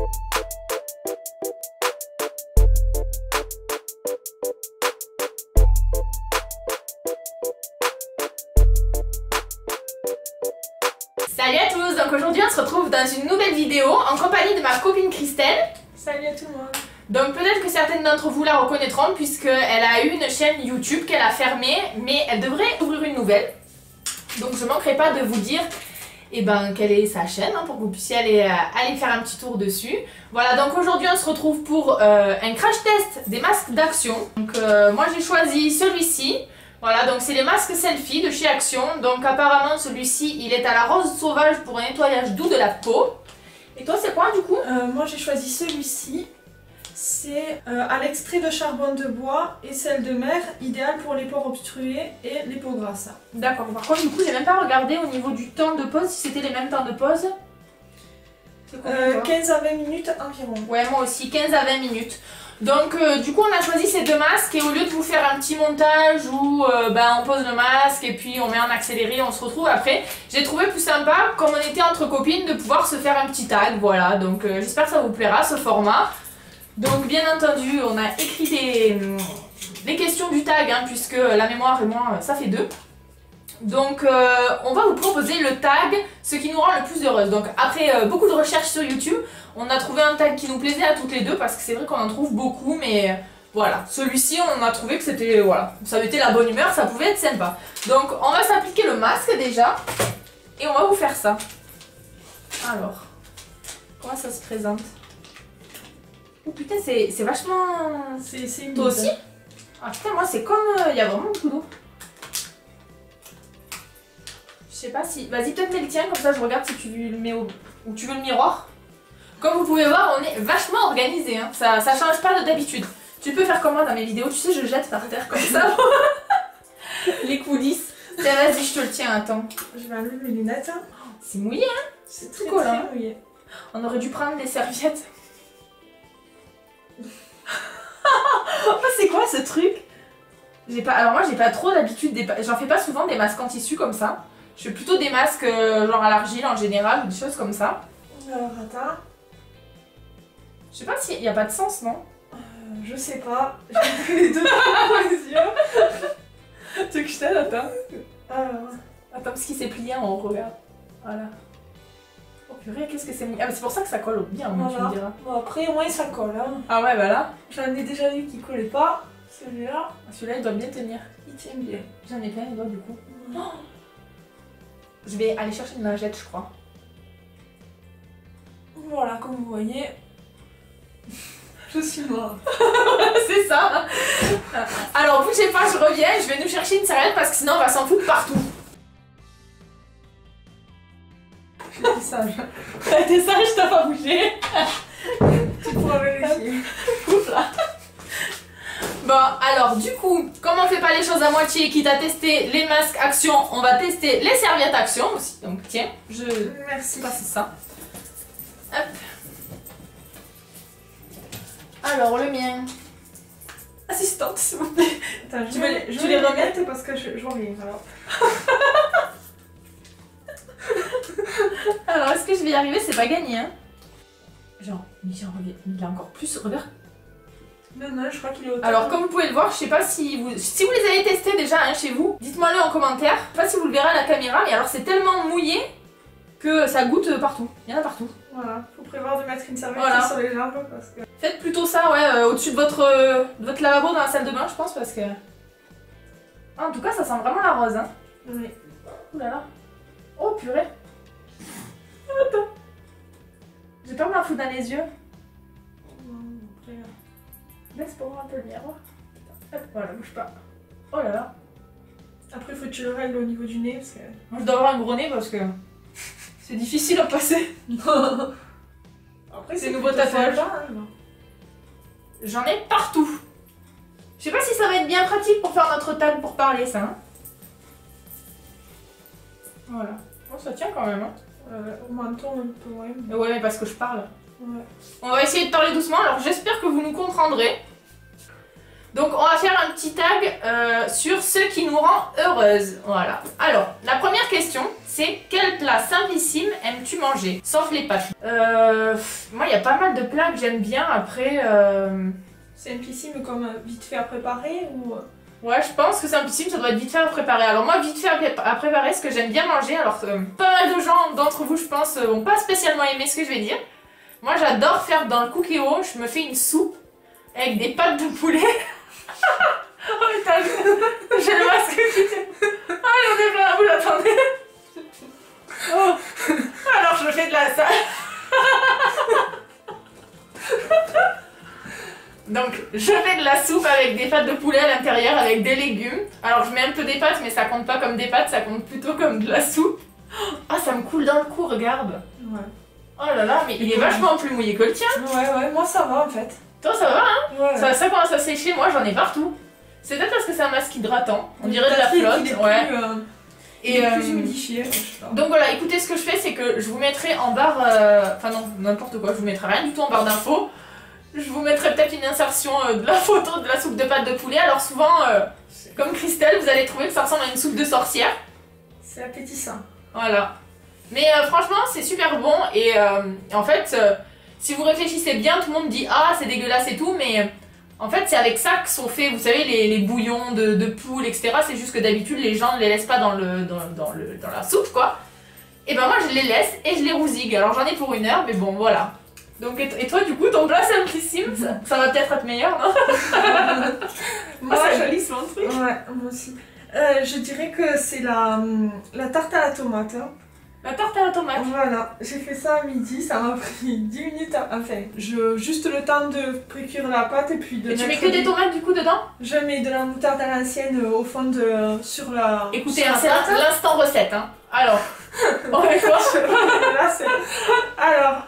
Salut à tous, donc aujourd'hui on se retrouve dans une nouvelle vidéo en compagnie de ma copine Christelle. Salut à tout le monde. Donc peut-être que certaines d'entre vous la reconnaîtront puisqu'elle a eu une chaîne YouTube qu'elle a fermée, mais elle devrait ouvrir une nouvelle. Donc je manquerai pas de vous dire quelle est sa chaîne pour que vous puissiez aller faire un petit tour dessus. Voilà, donc aujourd'hui on se retrouve pour un crash test des masques d'Action. Donc moi j'ai choisi celui-ci. Voilà, donc c'est les masques selfie de chez Action. Donc apparemment celui-ci il est à la rose sauvage pour un nettoyage doux de la peau. Et toi c'est quoi du coup? Moi j'ai choisi celui-ci. C'est à l'extrait de charbon de bois et sel de mer, idéal pour les pores obstrués et les peaux grasses. D'accord, par contre du coup j'ai même pas regardé au niveau du temps de pause si c'était les mêmes temps de pause. 15 à 20 minutes environ. Ouais, moi aussi, 15 à 20 minutes. Donc du coup on a choisi ces deux masques et au lieu de vous faire un petit montage où on pose le masque et puis on met en accéléré, on se retrouve après, j'ai trouvé plus sympa, comme on était entre copines, de pouvoir se faire un petit tag, voilà. Donc j'espère que ça vous plaira ce format. Donc bien entendu on a écrit les questions du tag puisque la mémoire et moi ça fait deux. Donc on va vous proposer le tag, ce qui nous rend le plus heureuse. Donc après beaucoup de recherches sur YouTube, on a trouvé un tag qui nous plaisait à toutes les deux parce que c'est vrai qu'on en trouve beaucoup, mais voilà, celui-ci on a trouvé que c'était, voilà, ça mettait la bonne humeur, ça pouvait être sympa. Donc on va s'appliquer le masque déjà et on va vous faire ça. Alors, comment ça se présente? Oh putain, c'est vachement... C'est une Toi aussi? Ah putain, moi c'est comme... il y a vraiment beaucoup d'eau. Je sais pas si... Vas-y, peut-être mets le tien, comme ça je regarde si tu le mets au... Ou tu veux le miroir. Comme vous pouvez voir, on est vachement organisé, ça change pas de d'habitude. Tu peux faire comme moi dans mes vidéos, tu sais, je jette par terre comme ça. Les coulisses. Tiens, vas-y, je te le tiens, attends. Je vais enlever mes lunettes. C'est mouillé, C'est tout très collant. mouillé. On aurait dû prendre des serviettes. C'est quoi ce truc? Alors moi j'ai pas trop d'habitude, j'en fais pas souvent des masques en tissu comme ça. Je fais plutôt des masques genre à l'argile en général ou des choses comme ça. Alors attends. Je sais pas s'il y a pas de sens, non? Je sais pas. J'ai les deux dans les yeux. Tu veux que je t'aide? Attends. Alors. Attends, parce qu'il s'est plié, on regarde. Voilà. Oh purée, qu'est-ce que c'est mouillé. Ah mais c'est pour ça que ça colle bien, Voilà. tu me diras. Bon après au moins ça colle. Ah ouais, voilà. J'en ai déjà eu qui collaient pas. Celui-là. Celui-là il doit bien tenir. Il tient bien. J'en ai plein les doigts du coup. Oh, je vais aller chercher une lingette, je crois. Voilà, comme vous voyez. Je suis morte. C'est ça. Alors bougez pas, je reviens, je vais nous chercher une serviette parce que sinon on va s'en foutre partout. J'étais sage. T'es sage, t'as pas bougé. Tu pourras vérifier. Ouf là. Bon alors du coup, comme on fait pas les choses à moitié, quitte à tester les masques Action, on va tester les serviettes Action aussi. Donc tiens, je Merci. passe ça. Hop. Alors le mien. Assistante s'il vous plaît. Attends, Tu je les vais remets remettre parce que je vois rien. Alors est-ce que je vais y arriver? C'est pas gagné Genre, mais j'en reviens. Il a encore plus, regarde. Non, je crois qu'il est autant. Alors comme vous pouvez le voir, je sais pas si vous les avez testés déjà chez vous, dites-moi le en commentaire. Je sais pas si vous le verrez à la caméra, mais alors c'est tellement mouillé que ça goûte partout. Il y en a partout. Voilà, faut prévoir de mettre une serviette Voilà. sur les jambes parce que... Faites plutôt ça, ouais, au-dessus de votre lavabo dans la salle de bain, je pense, parce que... Ah, en tout cas, ça sent vraiment la rose, Oui. Ouh là là. Oh purée. Attends. J'ai peur de m'en foutre dans les yeux. Laisse pour voir un peu le miroir. Hop, voilà, bouge pas. Oh là là. Après, faut que tu le règles au niveau du nez parce que... Moi, je dois avoir un gros nez parce que c'est difficile à passer. Après, c'est nouveau tatouage. J'en ai partout. Je sais pas si ça va être bien pratique pour faire notre tag pour parler, ça. Voilà. Bon, ça tient quand même. Au menton un peu, ouais. Ouais, mais parce que je parle. Ouais. On va essayer de parler doucement, alors j'espère que vous nous comprendrez. Donc on va faire un petit tag sur ce qui nous rend heureuse. Voilà. Alors, la première question, c'est quel plat simplissime aimes-tu manger? Sauf les pâtes. Moi, il y a pas mal de plats que j'aime bien. Après, Simplissime comme vite fait à préparer ou... ouais, je pense que simplissime, ça doit être vite fait à préparer. Alors moi, vite fait à préparer, ce que j'aime bien manger, alors pas mal de gens d'entre vous, je pense, vont pas spécialement aimer ce que je vais dire. Moi, j'adore faire dans le Cookéo, je me fais une soupe avec des pâtes de poulet. Oh putain, j'ai le masque qui... Ah, j'en ai plein la boule, attendez. Oh. Alors, je fais de la salle. Donc, je fais de la soupe avec des pâtes de poulet à l'intérieur, avec des légumes. Alors, je mets un peu des pâtes, mais ça compte pas comme des pâtes, ça compte plutôt comme de la soupe. Ah, ça me coule dans le cou, regarde. Ouais. Oh là là, mais il est vachement plus mouillé que le tien. Ouais, moi ça va en fait. Toi, ça va, hein? Ouais. Ça commence à sécher, moi j'en ai partout. C'est peut-être parce que c'est un masque hydratant. On dirait de la flotte. Ouais. Il est plus humidifié. Donc voilà, écoutez, ce que je fais, c'est que je vous mettrai en barre. Enfin, non, n'importe quoi, je vous mettrai rien du tout en barre d'infos. Je vous mettrai peut-être une insertion de la photo de la soupe de pâtes de poulet. Alors, souvent, comme Christelle, vous allez trouver que ça ressemble à une soupe de sorcière. C'est appétissant. Voilà. Mais franchement, c'est super bon. Et en fait, si vous réfléchissez bien, tout le monde dit ah, c'est dégueulasse et tout, mais. En fait, c'est avec ça que sont faits, vous savez, les bouillons de poules, etc. C'est juste que d'habitude, les gens ne les laissent pas dans la soupe, quoi. Et ben moi, je les laisse et je les rousigue. Alors, j'en ai pour 1 heure, mais bon, voilà. Donc, et toi, du coup, ton plat simplissime, ça va peut-être être meilleur, non? Moi, c'est joli, c'est mon truc. Ouais, moi aussi. Je dirais que c'est la tarte à la tomate. Hein. La tarte à la tomate. Voilà, j'ai fait ça à midi, ça m'a pris 10 minutes enfin, juste le temps de précuire la pâte et puis de Et tu mets que des tomates du coup dedans? Je mets de la moutarde à l'ancienne au fond de... sur la... Écoutez, c'est l'instant recette, hein. Alors, on va voir. Alors,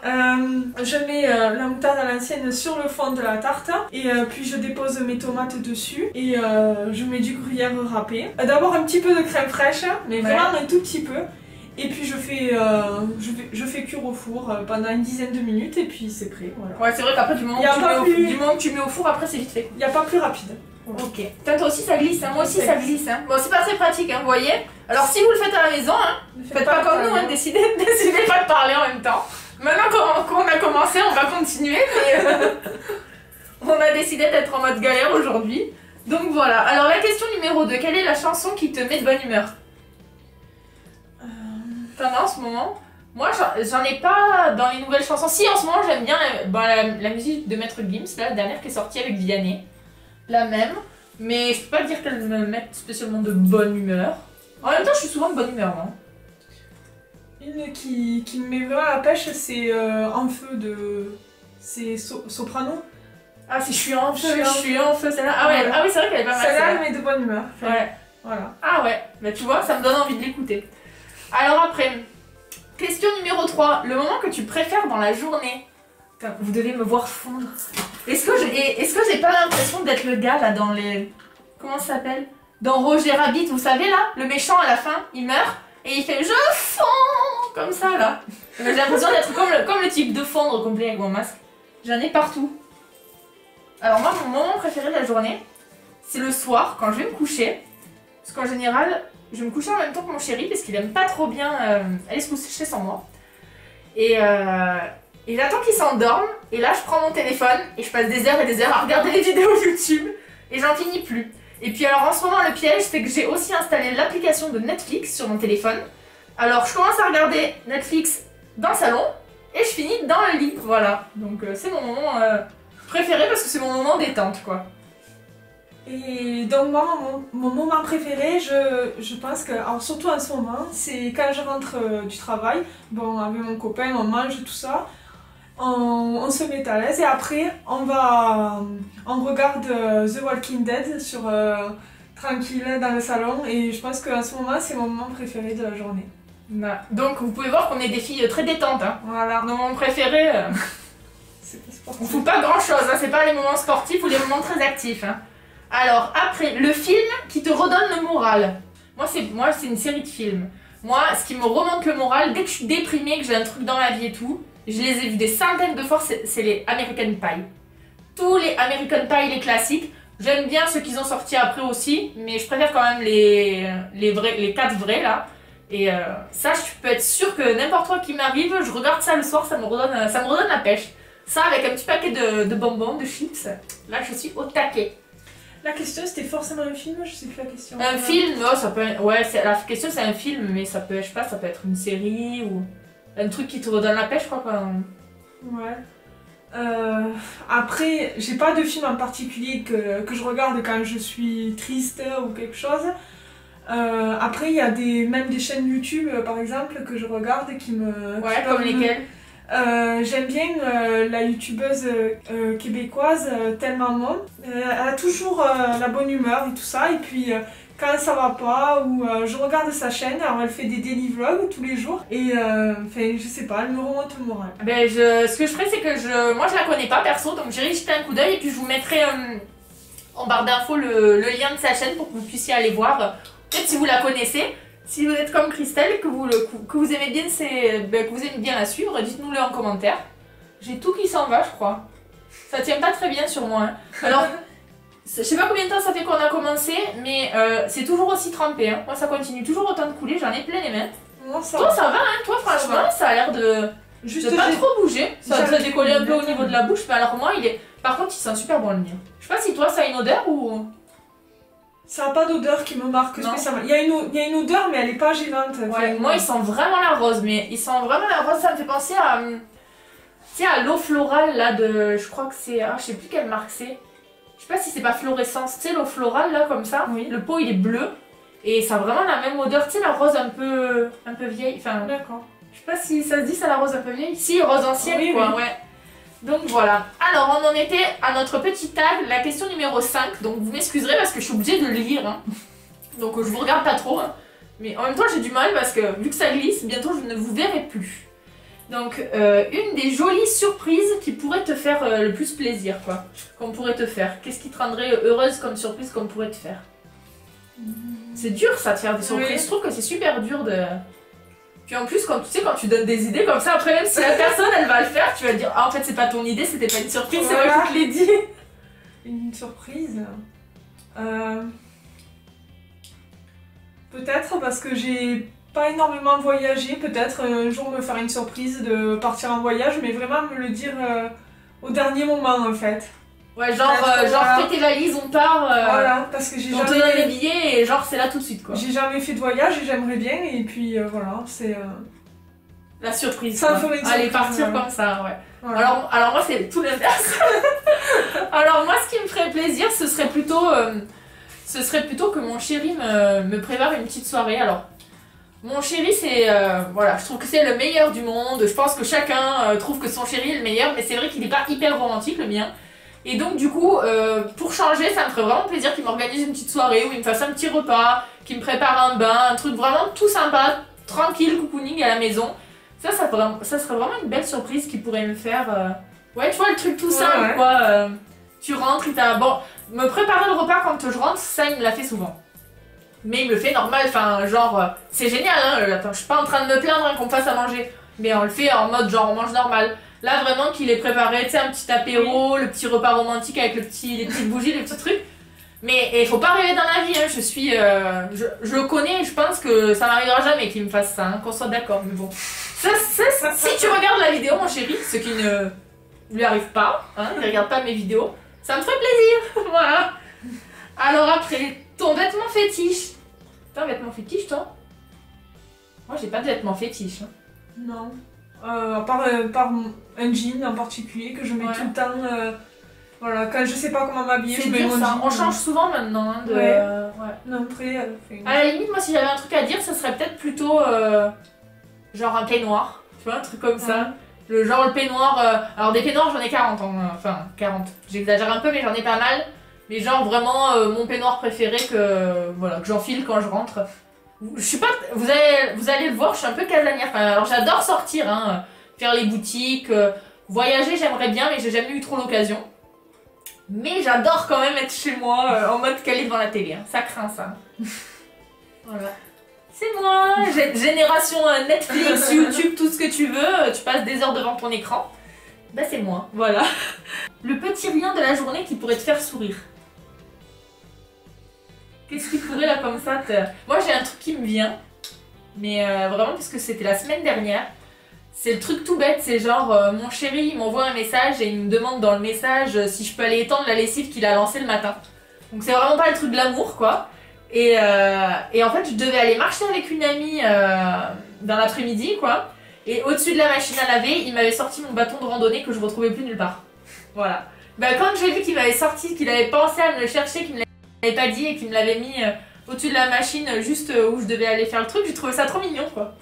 je mets la moutarde à l'ancienne sur le fond de la tarte et puis je dépose mes tomates dessus et je mets du gruyère râpé. D'abord un petit peu de crème fraîche, mais vraiment un tout petit peu. Et puis je fais cuire au four pendant une dizaine de minutes et puis c'est prêt. Voilà. Ouais, c'est vrai qu'après du moment que tu mets au four, après c'est vite fait. Il n'y a pas plus rapide. Ok. Toi aussi ça glisse, hein. Moi aussi ça glisse. Hein. Bon, c'est pas très pratique, hein, vous voyez. Alors si vous le faites à la maison, hein, faites pas comme nous, hein, décidez pas de parler en même temps. Maintenant qu'on a commencé, on va continuer, mais on a décidé d'être en mode galère aujourd'hui. Donc voilà. Alors la question numéro 2, quelle est la chanson qui te met de bonne humeur? T'en as en ce moment? Moi j'en ai pas dans les nouvelles chansons. Si, en ce moment j'aime bien la musique de Maître Gims, là, la dernière qui est sortie avec Vianney. La même. Mais je peux pas dire qu'elle me mette spécialement de bonne humeur. En même temps je suis souvent de bonne humeur, non? Une qui me met vraiment à la pêche, c'est En Feu de... C'est Soprano. Ah, c'est Je suis en feu, celle-là. Ah ouais, ah oui, c'est vrai qu'elle est pas mal. Celle-là, elle met de bonne humeur. Ouais. Voilà. Ah ouais, bah tu vois, ça me donne envie de l'écouter. Alors après, question numéro 3, le moment que tu préfères dans la journée. Putain, vous devez me voir fondre. Est-ce que j'ai pas l'impression d'être le gars là dans les... Comment ça s'appelle? Dans Roger Rabbit, vous savez là? Le méchant à la fin, il meurt et il fait je fonds comme ça là. J'ai l'impression d'être comme le type de fondre complet avec mon masque. J'en ai partout. Alors moi, mon moment préféré de la journée, c'est le soir quand je vais me coucher. Parce qu'en général... Je vais me coucher en même temps que mon chéri parce qu'il aime pas trop bien aller se coucher sans moi. Et j'attends qu'il s'endorme. Et là, je prends mon téléphone et je passe des heures et des heures à regarder les vidéos YouTube. Et j'en finis plus. Et puis alors en ce moment, le piège, c'est que j'ai aussi installé l'application de Netflix sur mon téléphone. Alors je commence à regarder Netflix dans le salon et je finis dans le lit. Voilà. Donc c'est mon moment préféré parce que c'est mon moment détente, quoi. Et donc moi, mon moment préféré, je pense que, alors surtout en ce moment, c'est quand je rentre du travail, bon avec mon copain, on mange tout ça, on se met à l'aise et après on regarde The Walking Dead tranquille dans le salon et je pense qu'en ce moment c'est mon moment préféré de la journée. Donc vous pouvez voir qu'on est des filles très détentes, hein. Voilà. Nos moments préférés, on fout pas grand chose, hein. C'est pas les moments sportifs ou les moments très actifs, hein. Alors, après, le film qui te redonne le moral. Moi, c'est une série de films. Moi, ce qui me remonte le moral, dès que je suis déprimée, que j'ai un truc dans la vie et tout, je les ai vus des centaines de fois, c'est les American Pie. Tous les American Pie, les classiques, J'aime bien ceux qu'ils ont sortis après aussi, mais je préfère quand même les 4 vrais là. Et ça, je peux être sûre que n'importe quoi qui m'arrive, je regarde ça le soir, ça me redonne la pêche. Ça avec un petit paquet de bonbons, de chips, là je suis au taquet. La question c'était forcément un film, je sais plus la question. Un film, non, ça peut. Ouais, la question c'est un film, mais ça peut, je sais pas, ça peut être une série ou un truc qui te redonne la pêche, je crois. Ouais. Après, j'ai pas de film en particulier que je regarde quand je suis triste ou quelque chose. Après, il y a même des chaînes YouTube, par exemple, que je regarde qui me... Ouais, comme lesquelles? J'aime bien la youtubeuse québécoise Thelma Mon. Elle a toujours la bonne humeur et tout ça. Et puis, quand ça va pas, ou je regarde sa chaîne, alors elle fait des daily vlogs tous les jours. Et enfin, je sais pas, elle me remonte le moral. Ben, ce que je ferai, c'est que moi je la connais pas perso, donc j'irai jeter un coup d'œil et puis je vous mettrai en barre d'infos le lien de sa chaîne pour que vous puissiez aller voir. Peut-être si vous la connaissez, si vous êtes comme Christelle, que vous aimez bien que vous aimez bien la suivre, dites-nous-le en commentaire. J'ai tout qui s'en va, je crois. Ça tient pas très bien sur moi. Hein. Alors, je sais pas combien de temps ça fait qu'on a commencé, mais c'est toujours aussi trempé. Hein. Moi, ça continue toujours autant de couler, j'en ai plein les mains. Moi, ça toi, ça va, hein. Toi, franchement, ça a l'air de pas trop bouger. Ça a décollé un peu au niveau de la bouche, mais alors moi, par contre, il sent super bon le mien. Je sais pas si toi, ça a une odeur ou... Ça n'a pas d'odeur qui me marque spécialement. Il y a une odeur, mais elle est pas gênante. Ouais, moi, il sent vraiment la rose, mais il sent vraiment la rose, ça me fait penser à... Tu sais, à l'eau florale, là, de... Je crois que c'est... Ah, je sais plus quelle marque c'est. Je sais pas si c'est pas Fluorescence. Tu sais, l'eau florale, là, comme ça. Oui. Le pot, il est bleu. Et ça a vraiment la même odeur. Tu sais, la rose un peu vieille. Enfin, d'accord. Je sais pas si ça se dit, ça, la rose un peu vieille. Si, rose ancienne, oui, quoi, oui. ouais. Donc voilà. Alors, on en était à notre petit tag, la question numéro 5. Donc, vous m'excuserez parce que je suis obligée de le lire. Hein. Donc, je vous regarde pas trop. Hein. Mais en même temps, j'ai du mal parce que, vu que ça glisse, bientôt, je ne vous verrai plus. Donc, une des jolies surprises qui pourrait te faire le plus plaisir, quoi. Qu'on pourrait te faire. Qu'est-ce qui te rendrait heureuse comme surprise qu'on pourrait te faire? C'est dur, ça, de faire des surprises. Oui. Je trouve que c'est super dur de... Puis en plus, quand tu donnes des idées comme ça, après même si la personne, elle va le faire, tu vas te dire « Ah, en fait, c'est pas ton idée, c'était pas une surprise, c'est moi qui te l'ai dit !» Une surprise peut-être parce que j'ai pas énormément voyagé, peut-être un jour me faire une surprise de partir en voyage, mais vraiment me le dire au dernier moment en fait. Ouais, genre fais tes valises, on part, voilà, parce que j'ai on te donne les billets et genre c'est là tout de suite quoi. J'ai jamais fait de voyage et j'aimerais bien et puis voilà, c'est... La surprise ça quoi. me ferait une surprise. Allez partir comme ça, ouais. Voilà. Alors moi c'est tout l'inverse. Alors moi ce qui me ferait plaisir ce serait plutôt que mon chéri me prépare une petite soirée. Alors mon chéri c'est, voilà, je trouve que c'est le meilleur du monde. Je pense que chacun trouve que son chéri est le meilleur, mais c'est vrai qu'il est pas hyper romantique le mien. Et donc du coup, pour changer, ça me ferait vraiment plaisir qu'il m'organise une petite soirée où il me fasse un petit repas, qu'il me prépare un bain, un truc vraiment tout sympa, tranquille, cocooning à la maison. Ça serait vraiment une belle surprise qu'il pourrait me faire. Ouais, tu vois, le truc tout simple, ouais. Quoi. Tu rentres, bon, me préparer le repas quand je rentre, ça il me l'a fait souvent. Mais il me le fait normal, enfin genre, c'est génial, hein, attends, je suis pas en train de me plaindre hein, qu'on me fasse à manger. Mais on le fait en mode genre on mange normal. Là vraiment qu'il ait préparé, tu sais, un petit apéro, le petit repas romantique avec les petites bougies, les petits trucs. Mais il faut pas rêver dans la vie, hein. Je le connais, je pense que ça m'arrivera jamais qu'il me fasse ça, hein, qu'on soit d'accord, mais bon. Si tu regardes la vidéo, mon chéri, ce qui ne lui arrive pas, hein, il regarde pas mes vidéos, ça me ferait plaisir, voilà. Alors après, ton vêtement fétiche. T'as un vêtement fétiche, toi? Moi, j'ai pas de vêtement fétiche. Hein. Non. À part un jean en particulier que je mets tout le temps. Voilà, quand je sais pas comment m'habiller, je mets mon jean. On change souvent maintenant. Hein, ouais. Non, après, à la limite, moi, si j'avais un truc à dire, ça serait peut-être plutôt genre un peignoir. Tu vois, un truc comme ça. Le peignoir. Alors, des peignoirs, j'en ai 40. Enfin, 40. J'exagère un peu, mais j'en ai pas mal. Mais genre, vraiment, mon peignoir préféré que j'enfile quand je rentre. Je suis pas... Vous allez le voir, je suis un peu casanière. Enfin, alors, j'adore sortir, hein, faire les boutiques. Voyager, j'aimerais bien, mais j'ai jamais eu trop l'occasion. Mais j'adore quand même être chez moi, en mode calé devant la télé. Hein. Ça craint, ça. Voilà. C'est moi, génération Netflix, YouTube, tout ce que tu veux. Tu passes des heures devant ton écran. Bah c'est moi, voilà. Le petit rien de la journée qui pourrait te faire sourire. Qu'est-ce qui pourrait là comme ça Moi j'ai un truc qui me vient, mais vraiment parce que c'était la semaine dernière. C'est le truc tout bête, c'est genre mon chéri il m'envoie un message et il me demande dans le message si je peux aller étendre la lessive qu'il a lancée le matin. Donc c'est vraiment pas le truc de l'amour quoi. Et en fait je devais aller marcher avec une amie dans l'après-midi quoi. Et au-dessus de la machine à laver, il m'avait sorti mon bâton de randonnée que je retrouvais plus nulle part. Voilà. Bah, quand j'ai vu qu'il m'avait sorti, qu'il avait pensé à me le chercher, qu'il me l'avait pas dit et qu'il me l'avait mis au-dessus de la machine juste où je devais aller faire le truc, j'ai trouvé ça trop mignon quoi.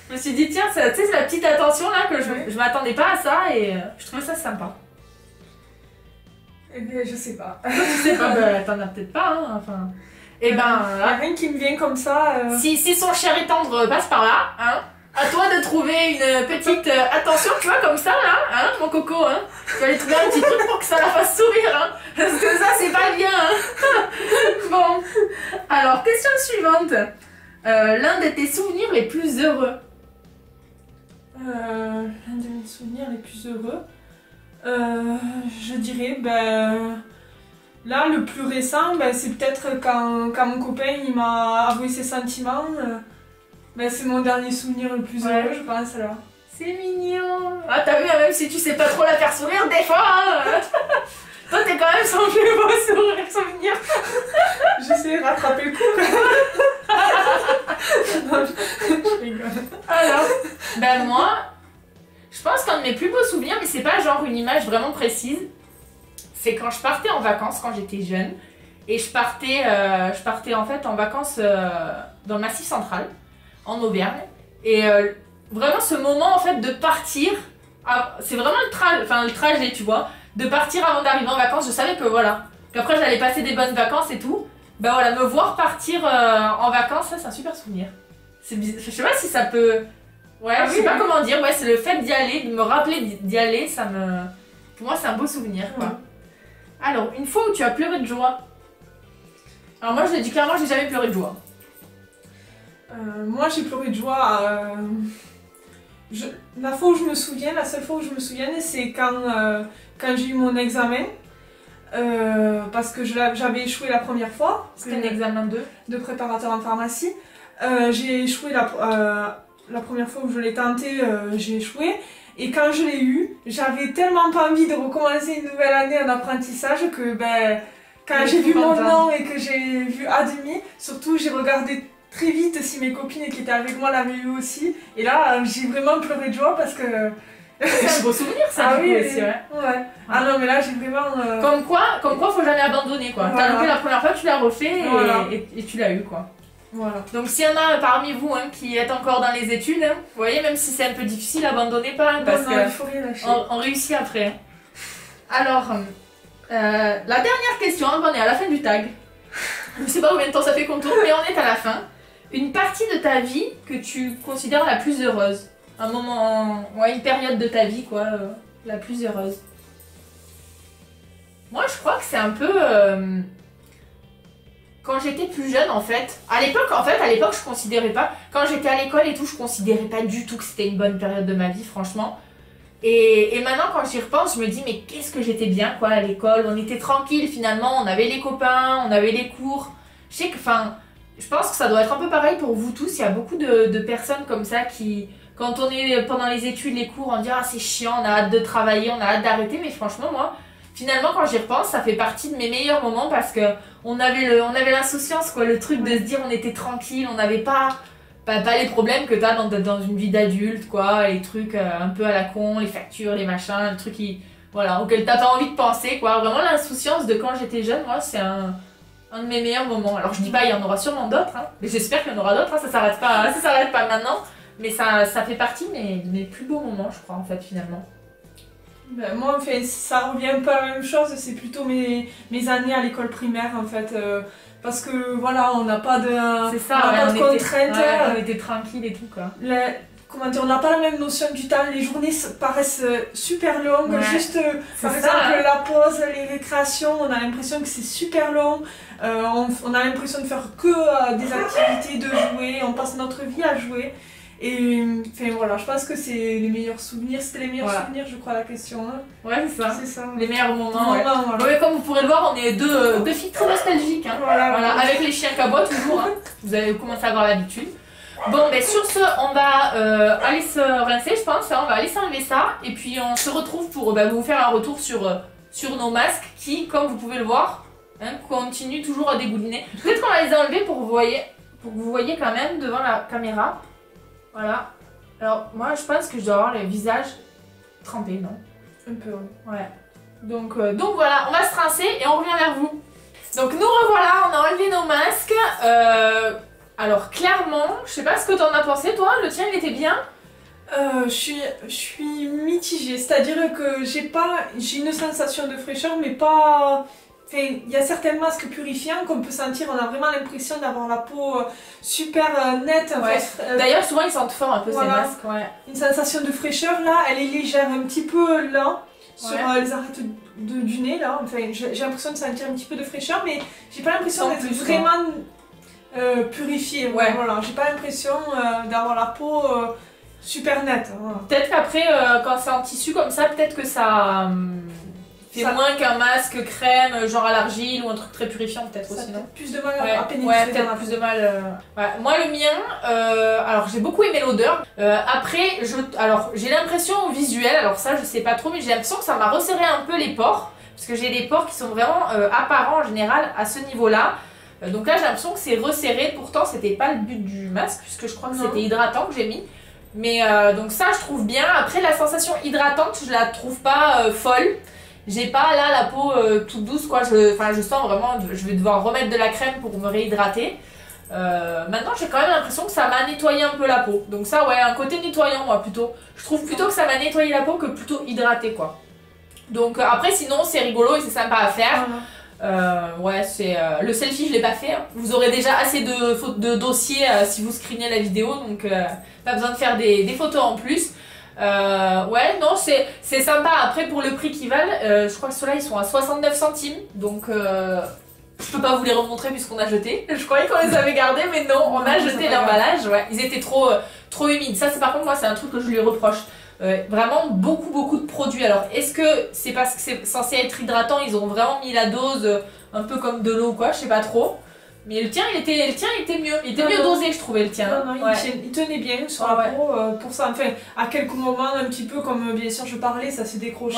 Je me suis dit tiens, tu sais c'est la petite attention là que je m'attendais pas à ça et je trouvais ça sympa. Eh bien, je sais pas. Tu sais pas, bah, t'en as peut-être pas hein, enfin... Et ben y a rien qui me vient comme ça. Si son chéri tendre passe par là, hein, à toi de trouver une petite attention, tu vois, comme ça, là, hein, mon coco, hein. Tu vas aller trouver un petit truc pour que ça la fasse sourire, hein. Parce que ça, c'est pas bien, hein. Bon. Alors, question suivante. L'un de tes souvenirs les plus heureux. L'un de mes souvenirs les plus heureux. Je dirais, ben... Là, le plus récent, ben, c'est peut-être quand mon copain il m'a avoué ses sentiments. Ben, c'est mon dernier souvenir le plus heureux, je pense, là. C'est mignon. Ah, t'as vu, même si tu sais pas trop la faire sourire, des fois, hein. Toi, t'es quand même son plus beau souvenir. J'essaie de rattraper le coup. Non, je rigole. Alors, ben moi, je pense qu'un de mes plus beaux souvenirs, mais c'est pas genre une image vraiment précise, c'est quand je partais en vacances quand j'étais jeune. Et je partais en fait en vacances dans le Massif Central, en Auvergne. Et vraiment ce moment en fait de partir, c'est vraiment le trajet, tu vois, de partir avant d'arriver en vacances. Je savais que voilà, qu'après j'allais passer des bonnes vacances et tout. Bah voilà, me voir partir en vacances, ça c'est un super souvenir. Je sais pas si ça peut... Ouais, je sais pas comment dire, ouais, c'est le fait d'y aller, de me rappeler d'y aller, ça me... Pour moi c'est un beau souvenir quoi. Alors, une fois où tu as pleuré de joie. Alors moi je l'ai dit clairement, j'ai jamais pleuré de joie. Moi j'ai pleuré de joie. La fois où je me souviens, la seule fois où je me souviens, c'est quand j'ai eu mon examen. Parce que j'avais échoué la première fois. C'était un examen de préparateur en pharmacie. J'ai échoué la première fois où je l'ai tenté, j'ai échoué. Et quand je l'ai eu, j'avais tellement pas envie de recommencer une nouvelle année en apprentissage que ben, quand j'ai vu mon nom et que j'ai vu admis, surtout j'ai regardé très vite si mes copines qui étaient avec moi l'avaient eu aussi. Et là, j'ai vraiment pleuré de joie parce que... C'est un beau souvenir ça, ah du oui, coup, aussi, ouais. Ouais. Ah non, mais là, j'ai vraiment... Comme quoi, faut jamais abandonner, quoi. Voilà. T'as loupé la première fois, tu l'as refait Voilà. et tu l'as eu, quoi. Voilà. Donc s'il y en a parmi vous hein, qui êtes encore dans les études, hein, vous voyez, même si c'est un peu difficile, abandonnez pas, hein, parce il faut rien lâcher. on réussit après. Alors, la dernière question, on est à la fin du tag. Je sais pas combien de temps ça fait qu'on tourne, mais on est à la fin. Une partie de ta vie que tu considères la plus heureuse. Un moment, ouais, une période de ta vie, quoi, la plus heureuse. Moi, je crois que c'est un peu... Quand j'étais plus jeune, en fait, à l'époque, je considérais pas, quand j'étais à l'école et tout, je considérais pas du tout que c'était une bonne période de ma vie, franchement. Et maintenant, quand j'y repense, je me dis, mais qu'est-ce que j'étais bien, quoi, à l'école. On était tranquille, finalement, on avait les copains, on avait les cours. Je sais que, enfin, je pense que ça doit être un peu pareil pour vous tous. Il y a beaucoup de personnes comme ça qui, quand on est pendant les études, les cours, on dit, ah, c'est chiant, on a hâte de travailler, on a hâte d'arrêter, mais franchement, moi... Finalement, quand j'y repense, ça fait partie de mes meilleurs moments parce que on avait l'insouciance, quoi, le truc de se dire on était tranquille, on n'avait pas les problèmes que t'as dans une vie d'adulte, quoi, les trucs un peu à la con, les factures, les machins, les trucs auxquels t'as pas envie de penser, quoi. Vraiment l'insouciance de quand j'étais jeune, moi, c'est un de mes meilleurs moments. Alors je dis pas, il y en aura sûrement d'autres, hein, mais j'espère qu'il y en aura d'autres, hein, ça s'arrête pas maintenant, mais ça fait partie de mes plus beaux moments, je crois, en fait, finalement. Ben, moi, en fait, ça revient un peu à la même chose, c'est plutôt mes années à l'école primaire, en fait. Parce que, voilà, on n'a pas de, contraintes. On était tranquille et tout, quoi. Comment dire, on n'a pas la même notion du temps, les journées paraissent super longues, juste par exemple la pause, les récréations, on a l'impression que c'est super long, on a l'impression de faire que des activités, de jouer, on passe notre vie à jouer. Et enfin voilà, je pense que c'est les meilleurs souvenirs. C'était les meilleurs souvenirs, je crois, la question. Hein. Ouais, c'est ça. C'est ça. Les meilleurs moments. Ouais. Voilà. Ouais, comme vous pourrez le voir, on est deux filles très nostalgiques. Hein. Voilà. Avec les chiens cabois toujours. Hein. Vous avez commencé à avoir l'habitude. Bon, ben sur ce, on va aller se rincer, je pense. Hein. On va aller s'enlever ça. Et puis on se retrouve pour vous faire un retour sur nos masques qui, comme vous pouvez le voir, hein, continuent toujours à dégouliner. Peut-être qu'on va les enlever pour que vous voyez quand même devant la caméra. Voilà. Alors, moi, je pense que je dois avoir le visage trempé, non? Un peu, ouais. Donc voilà, on va se rincer et on revient vers vous. Donc nous revoilà, on a enlevé nos masques. Alors clairement, je sais pas ce que t'en as pensé toi, le tien il était bien? Je suis mitigée, c'est-à-dire que j'ai une sensation de fraîcheur mais pas... Enfin, il y a certains masques purifiants qu'on peut sentir, on a vraiment l'impression d'avoir la peau super nette. Ouais. D'ailleurs souvent ils sentent fort un peu ces masques. Ouais. Une sensation de fraîcheur là, elle est légère, un petit peu là, sur les arêtes du nez là. Enfin, j'ai l'impression de sentir un petit peu de fraîcheur mais j'ai pas l'impression d'être vraiment purifiée. Ouais. Voilà. J'ai pas l'impression d'avoir la peau super nette. Voilà. Peut-être qu'après quand c'est en tissu comme ça, peut-être que ça... C'est moins qu'un masque crème, genre à l'argile ou un truc très purifiant peut-être aussi, non? Plus de mal à pénétrer. Ouais, peut-être plus de mal. Ouais. Moi le mien, alors j'ai beaucoup aimé l'odeur. Après, j'ai l'impression visuelle, alors ça je sais pas trop, mais j'ai l'impression que ça m'a resserré un peu les pores. Parce que j'ai des pores qui sont vraiment apparents en général à ce niveau-là. Donc là j'ai l'impression que c'est resserré, pourtant c'était pas le but du masque, puisque je crois que c'était hydratant que j'ai mis. Mais donc ça je trouve bien. Après la sensation hydratante, je la trouve pas folle. J'ai pas là la peau toute douce quoi, je sens vraiment, je vais devoir remettre de la crème pour me réhydrater. Maintenant j'ai quand même l'impression que ça m'a nettoyé un peu la peau. Donc ça ouais, un côté nettoyant moi plutôt. Je trouve plutôt que ça m'a nettoyé la peau que plutôt hydraté quoi. Donc après sinon c'est rigolo et c'est sympa à faire. Ouais c'est le selfie je l'ai pas fait. Hein. Vous aurez déjà assez de dossiers si vous screenez la vidéo donc pas besoin de faire des photos en plus. Ouais non c'est sympa. Après pour le prix qu'ils valent je crois que ceux-là ils sont à 69 centimes donc je peux pas vous les remontrer puisqu'on a jeté. Je croyais qu'on les avait gardés mais non on a jeté l'emballage. Ouais, ils étaient trop humides. Ça c'est par contre moi c'est un truc que je lui reproche. Vraiment beaucoup de produits. Alors est-ce que c'est parce que c'est censé être hydratant, ils ont vraiment mis la dose un peu comme de l'eau ou quoi, je sais pas trop. Mais le tien il était mieux, il était mieux dosé je trouvais le tien. Non, il tenait bien sur la peau pour ça. Enfin à quelques moments un petit peu comme bien sûr je parlais, ça s'est décroché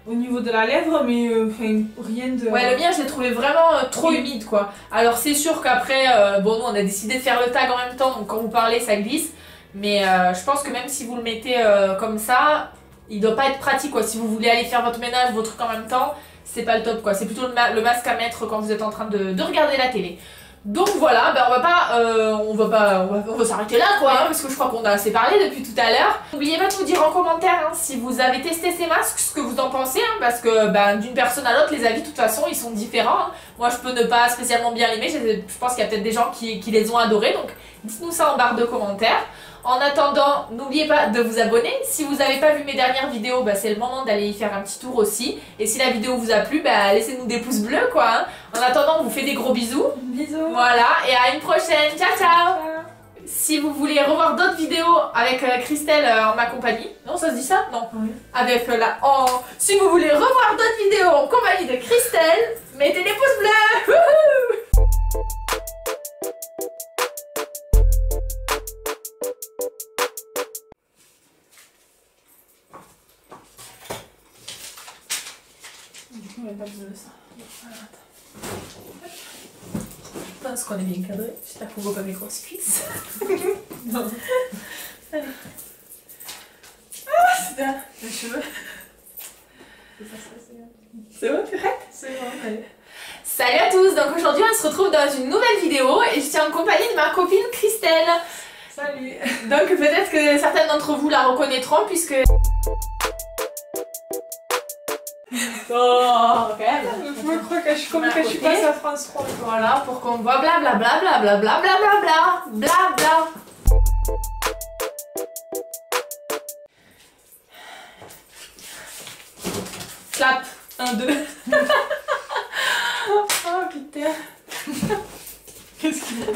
au niveau de la lèvre mais enfin rien de... Ouais le mien je l'ai trouvé vraiment trop humide quoi. Alors c'est sûr qu'après, bon nous on a décidé de faire le tag en même temps donc quand vous parlez ça glisse. Mais je pense que même si vous le mettez comme ça, il doit pas être pratique quoi. Si vous voulez aller faire votre ménage, vos trucs en même temps, c'est pas le top quoi. C'est plutôt le masque à mettre quand vous êtes en train de regarder la télé. Donc voilà, ben on va s'arrêter là quoi, hein, parce que je crois qu'on a assez parlé depuis tout à l'heure. N'oubliez pas de nous dire en commentaire hein, si vous avez testé ces masques, ce que vous en pensez, hein, parce que ben, d'une personne à l'autre, les avis de toute façon ils sont différents. Hein. Moi je peux ne pas spécialement bien l'aimer, je pense qu'il y a peut-être des gens qui les ont adorés, donc dites-nous ça en barre de commentaires. En attendant, n'oubliez pas de vous abonner. Si vous n'avez pas vu mes dernières vidéos, bah, c'est le moment d'aller y faire un petit tour aussi. Et si la vidéo vous a plu, bah, laissez-nous des pouces bleus quoi. Hein. En attendant, on vous fait des gros bisous. Bisous. Voilà, et à une prochaine. Ciao ciao. Si vous voulez revoir d'autres vidéos avec Christelle en ma compagnie, non ça se dit ça? Non. Oui. Avec si vous voulez revoir d'autres vidéos en compagnie de Christelle, mettez des pouces bleus. Du coup, on n'a pas besoin de ça. Je pense qu'on est bien cadré. J'espère qu'on voit pas mes grosses cuisses. Non. Allez. Ah, c'est bien. Les cheveux. C'est bon, tu es prête? C'est bon, allez. Salut à tous, donc aujourd'hui on se retrouve dans une nouvelle vidéo et je suis en compagnie de ma copine Christelle. Salut. Donc peut-être que certaines d'entre vous la reconnaîtront puisque... Oh, quand même. Je crois que je suis comme que je suis passée à France 3. Voilà, pour qu'on voit blablabla, blablabla, blablabla, blabla. Clap. 1, 2. Oh putain. Qu'est-ce qu'il y a?